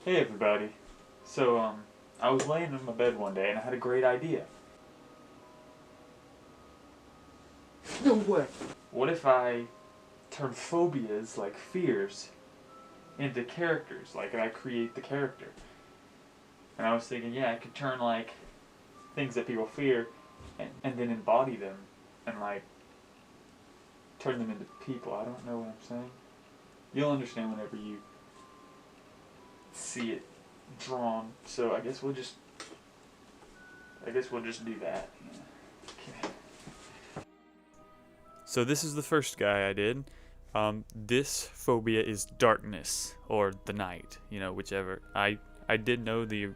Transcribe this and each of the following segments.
Hey everybody. So, I was laying in my bed one day and I had a great idea. No way. What if I turn phobias, like fears, into characters? Like, I create the character. And I was thinking, yeah, I could turn, like, things that people fear and then embody them and, like, turn them into people. I don't know what I'm saying. You'll understand whenever you see it drawn. So, I guess we'll just do that. Yeah. So this is the first guy I did. This phobia is darkness or the night, whichever. I did know the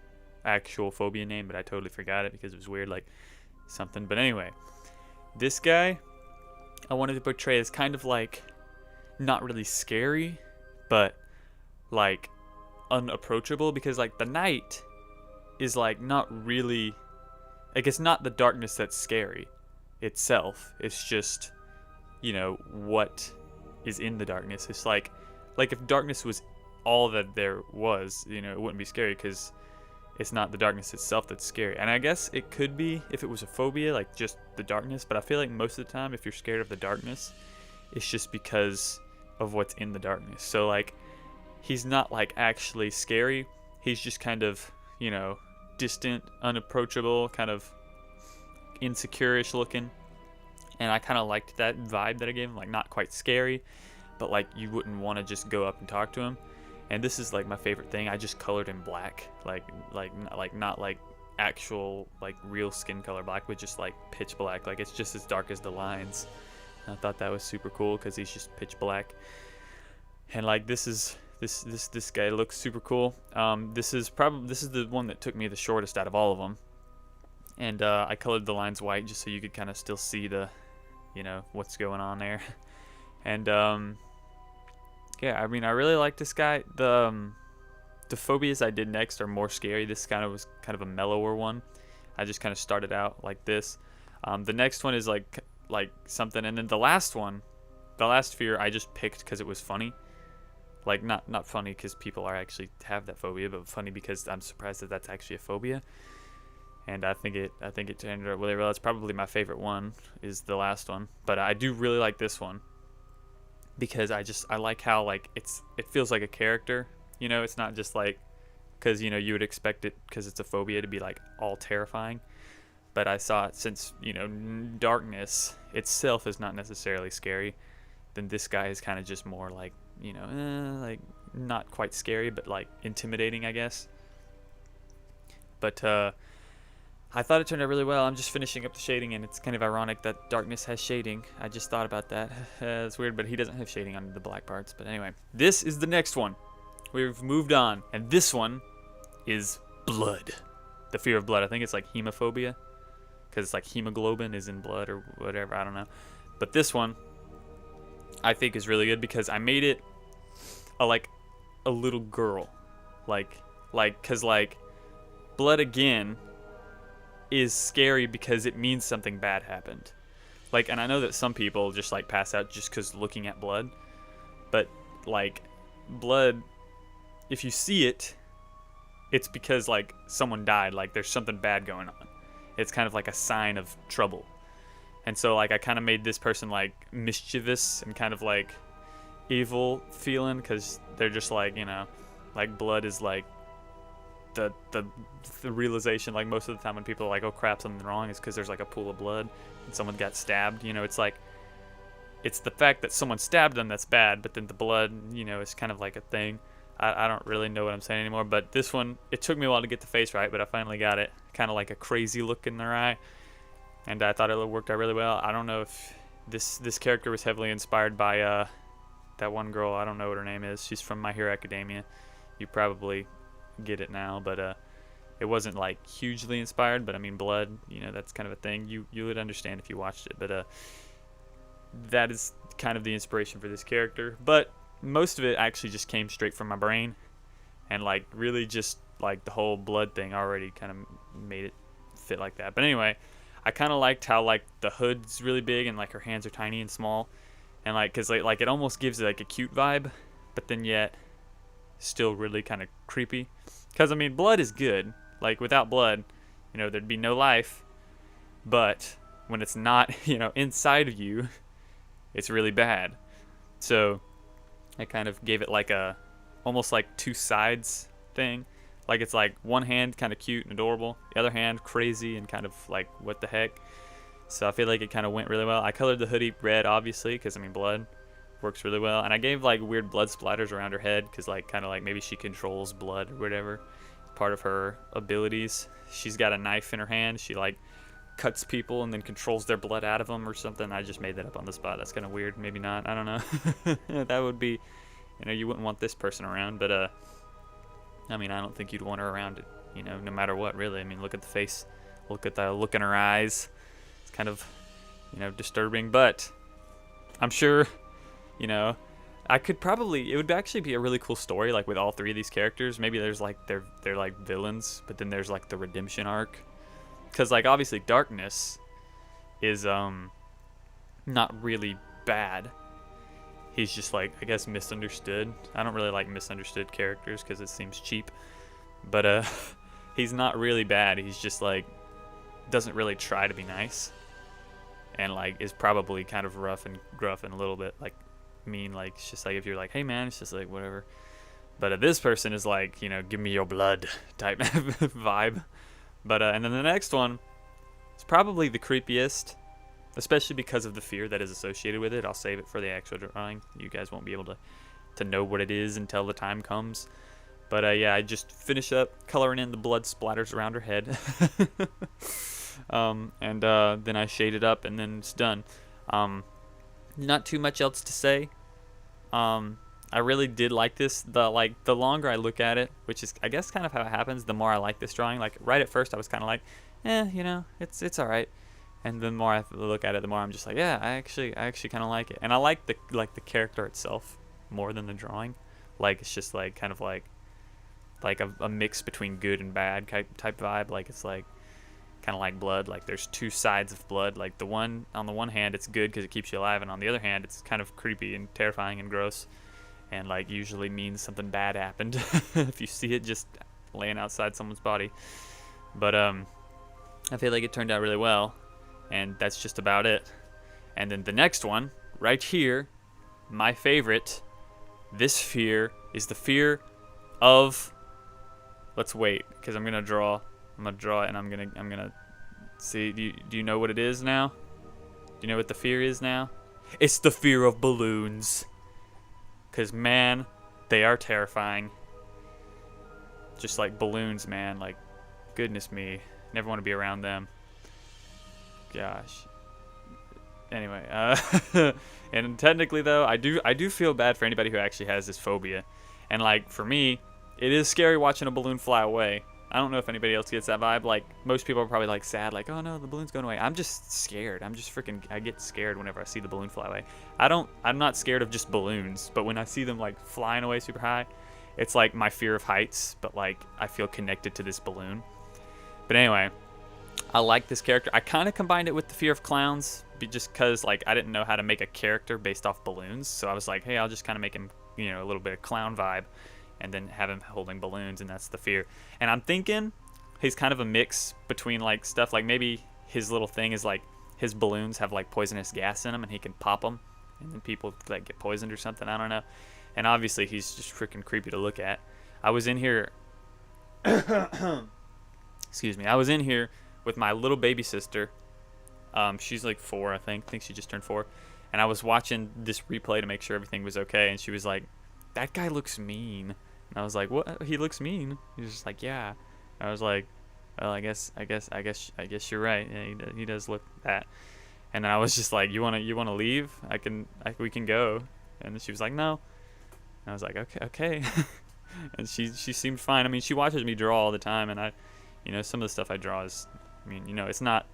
actual phobia name, but I totally forgot it because it was weird, like something. But anyway, this guy I wanted to portray as kind of like not really scary, but like unapproachable because like the night is like not really, like it's not the darkness that's scary itself. It's just what is in the darkness. It's like if darkness was all that there was, it wouldn't be scary because it's not the darkness itself that's scary. And I guess it could be if it was a phobia, like just the darkness, but I feel like most of the time if you're scared of the darkness, it's just because of what's in the darkness. So like he's not like actually scary, he's just kind of distant, unapproachable, kind of insecure-ish looking. And I kind of liked that vibe that I gave him, like not quite scary, but like you wouldn't want to just go up and talk to him. And this is like my favorite thing. I just colored him black, like not like actual like real skin color black, but just like pitch black. Like it's just as dark as the lines. And I thought that was super cool because he's just pitch black. And like this guy looks super cool. This is the one that took me the shortest out of all of them. And I colored the lines white just so you could kind of still see the what's going on there. And yeah, I mean I really like this guy. The phobias I did next are more scary. This was kind of a mellower one. I just kind of started out like this. The next one is like something, and then the last fear I just picked because it was funny. Like not funny because people actually have that phobia, but funny because I'm surprised that that's actually a phobia. And I think it turned out really well. It's probably my favorite one is the last one, but I do really like this one because I like how like it feels like a character. It's not just like because you would expect it because it's a phobia to be like all terrifying, but I saw it since darkness itself is not necessarily scary. Then this guy is kind of just more like like not quite scary, but like intimidating, I guess. But I thought it turned out really well. I'm just finishing up the shading, and it's kind of ironic that darkness has shading. I just thought about that. It's weird, but he doesn't have shading on the black parts. But anyway, this is the next one. We've moved on, and this one is blood. The fear of blood. I think it's like hemophobia, because it's like hemoglobin is in blood or whatever. I don't know. But this one, I think is really good because I made it a little girl, because blood again is scary because it means something bad happened. And I know that some people just like pass out just because looking at blood, but like blood, if you see it, it's because like someone died, like there's something bad going on. It's kind of like a sign of trouble. And so like I kind of made this person like mischievous and kind of like evil feeling because they're just like like blood is like the realization, like most of the time when people are like, oh crap, something wrong, is because there's like a pool of blood and someone got stabbed. It's like it's the fact that someone stabbed them that's bad, but then the blood is kind of like a thing. I don't really know what I'm saying anymore, but this one, it took me a while to get the face right, but I finally got it. Kind of like a crazy look in their eye, and I thought it worked out really well. I don't know if this character was heavily inspired by that one girl. I don't know what her name is. She's from My Hero Academia. You probably get it now, but it wasn't like hugely inspired, but I mean blood, that's kind of a thing you would understand if you watched it. But that is kind of the inspiration for this character, but most of it actually just came straight from my brain, and like really just like the whole blood thing already kind of made it fit like that. But anyway, I kind of liked how like the hood's really big and like her hands are tiny and small, and like because like it almost gives it like a cute vibe, but then yet still really kind of creepy. Because, I mean, blood is good. Like, without blood, there'd be no life. But when it's not, inside of you, it's really bad. So I kind of gave it like almost like two sides thing. Like, it's like one hand kind of cute and adorable, the other hand crazy and kind of like, what the heck. So I feel like it kind of went really well. I colored the hoodie red, obviously, because, I mean, blood works really well. And I gave like weird blood splatters around her head because, like, kind of like maybe she controls blood or whatever. It's part of her abilities. She's got a knife in her hand. She like cuts people and then controls their blood out of them or something. I just made that up on the spot. That's kind of weird. Maybe not. I don't know. That would be, you wouldn't want this person around. But I mean, I don't think you'd want her around, no matter what, really. I mean, look at the face. Look at the look in her eyes. It's kind of, disturbing. But I'm sure, I could probably, it would actually be a really cool story, like, with all three of these characters. Maybe there's like they're like villains, but then there's like the redemption arc. Because, like, obviously Darkness is not really bad. He's just, like, I guess misunderstood. I don't really like misunderstood characters because it seems cheap. But he's not really bad. He's just, like, doesn't really try to be nice. And, like, is probably kind of rough and gruff and a little bit, like, mean. Like, it's just like, if you're like, hey man, it's just like whatever. But this person is like, give me your blood type vibe. But and then the next one is probably the creepiest, especially because of the fear that is associated with it. I'll save it for the actual drawing. You guys won't be able to know what it is until the time comes. But yeah, I just finish up coloring in the blood splatters around her head. And then I shade it up and then it's done. Not too much else to say. I really did like this. The longer I look at it, which is I guess kind of how it happens, the more I like this drawing. Like, right at first I was kind of like, it's all right. And the more I look at it, the more I'm just like, yeah, I actually kind of like it. And I like the character itself more than the drawing. Like, it's just like kind of like a mix between good and bad type vibe. Like, it's like kind of like blood. Like, there's two sides of blood. Like, on the one hand it's good because it keeps you alive, and on the other hand it's kind of creepy and terrifying and gross, and like usually means something bad happened if you see it just laying outside someone's body. But I feel like it turned out really well, and that's just about it. And then the next one right here, my favorite. This fear is the fear of, let's wait, because I'm gonna draw it, and I'm gonna see. Do you know what it is now? Do you know what the fear is now? It's the fear of balloons. Because, man, they are terrifying. Just like balloons, man. Like, goodness me. Never want to be around them. Gosh. Anyway, and technically, though, I do feel bad for anybody who actually has this phobia. And, like, for me, it is scary watching a balloon fly away. I don't know if anybody else gets that vibe. Like, most people are probably, like, sad. Like, oh, no, the balloon's going away. I'm just scared. I get scared whenever I see the balloon fly away. I'm not scared of just balloons. But when I see them, like, flying away super high, it's, like, my fear of heights. But, like, I feel connected to this balloon. But anyway, I like this character. I kind of combined it with the fear of clowns. Just because, like, I didn't know how to make a character based off balloons. So I was like, hey, I'll just kind of make him, a little bit of clown vibe. And then have him holding balloons, and that's the fear. And I'm thinking he's kind of a mix between, like, stuff like maybe his little thing is like his balloons have like poisonous gas in them, and he can pop them, and then people like get poisoned or something. I don't know. And obviously he's just freaking creepy to look at. I was in here. Excuse me. I was in here with my little baby sister. She's like 4, I think. She just turned 4. And I was watching this replay to make sure everything was okay. And she was like, "That guy looks mean." And I was like, "What? He looks mean?" He was just like, "Yeah." I was like, "Well, I guess you're right. Yeah, he does look that." And then I was just like, "You wanna leave? We can go." And then she was like, "No." And I was like, "Okay." And she seemed fine. I mean, she watches me draw all the time, and some of the stuff I draw is, it's not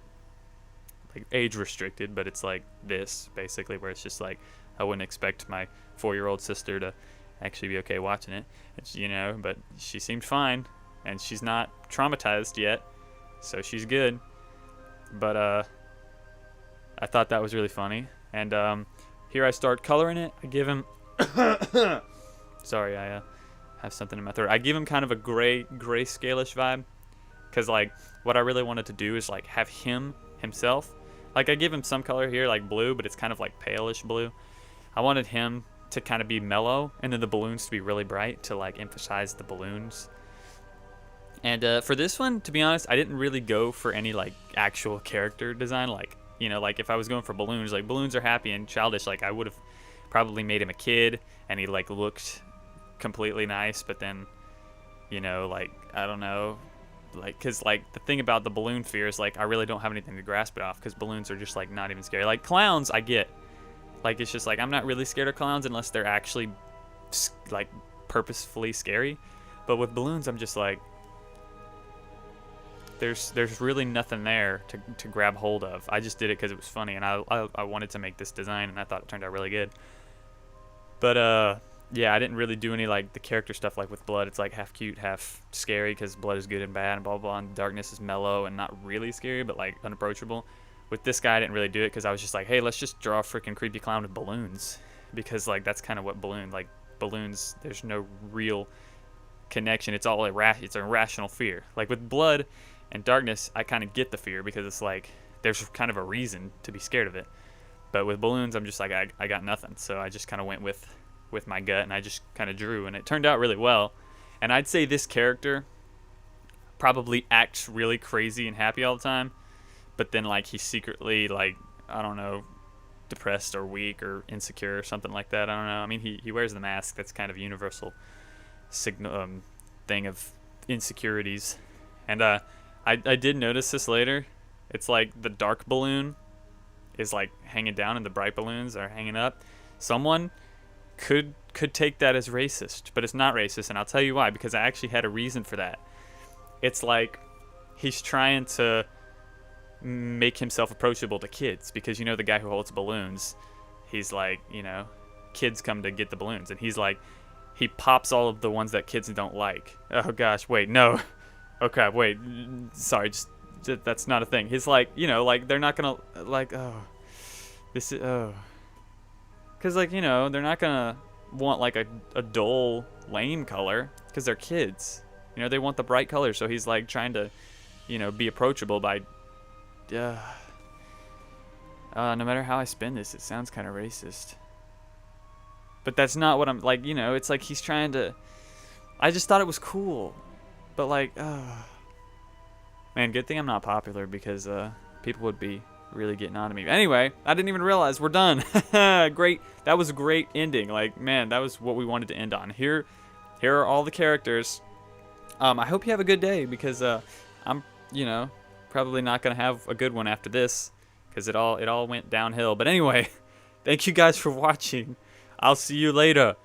like age restricted, but it's like this basically, where it's just like I wouldn't expect my 4-year-old sister to actually be okay watching it. It's, but she seemed fine, and she's not traumatized yet, so she's good. But I thought that was really funny. And here I start coloring it. I give him sorry, I have something in my throat. I give him kind of a grayscale-ish vibe, because like what I really wanted to do is like have him himself. Like I give him some color here, like blue, but it's kind of like palish blue. I wanted him to kind of be mellow, and then the balloons to be really bright to like emphasize the balloons. And for this one, to be honest, I didn't really go for any like actual character design. Like, you know, like if I was going for balloons, like balloons are happy and childish, like I would have probably made him a kid and he like looked completely nice. But then, you know, like, I don't know, like, because like the thing about the balloon fear is like I really don't have anything to grasp it off, because balloons are just like not even scary. Like clowns, I get. Like it's just like I'm not really scared of clowns unless they're actually like purposefully scary. But with balloons, I'm just like, there's really nothing there to grab hold of. I just did it because it was funny, and I wanted to make this design, and I thought it turned out really good. But yeah, I didn't really do any like the character stuff like with Blood. It's like half cute, half scary, because Blood is good and bad and blah blah, and Darkness is mellow and not really scary but like unapproachable. With this guy, I didn't really do it because I was just like, hey, let's just draw a freaking creepy clown with balloons, because like that's kind of what balloons, there's no real connection. It's all it's a irrational fear. Like with Blood and Darkness, I kind of get the fear because it's like there's kind of a reason to be scared of it. But with balloons, I'm just like, I got nothing. So I just kind of went with my gut, and I just kind of drew, and it turned out really well. And I'd say this character probably acts really crazy and happy all the time, but then like he's secretly like, I don't know, depressed or weak or insecure or something like that. I don't know. I mean, he wears the mask. That's kind of universal signal thing of insecurities. And I did notice this later. It's like the dark balloon is like hanging down and the bright balloons are hanging up. Someone could take that as racist, but it's not racist, and I'll tell you why, because I actually had a reason for that. It's like he's trying to make himself approachable to kids, because you know the guy who holds balloons, he's like, you know, kids come to get the balloons, and he's like, he pops all of the ones that kids don't like. Oh gosh, wait, no. Okay, wait, sorry, just that's not a thing. He's like, you know, like they're not gonna like, oh, this is, oh, because like, you know, they're not gonna want like a dull lame color, because they're kids, you know, they want the bright color. So he's like trying to, you know, be approachable by no matter how I spin this, it sounds kind of racist, but that's not what I'm like, you know. It's like he's trying to, I just thought it was cool, but like, man, good thing I'm not popular, because people would be really getting on to me. Anyway, I didn't even realize we're done. Great. That was a great ending. Like, man, that was what we wanted to end on. Here are all the characters. I hope you have a good day, because I'm, you know, probably not going to have a good one after this, because it all went downhill. But anyway, thank you guys for watching. I'll see you later.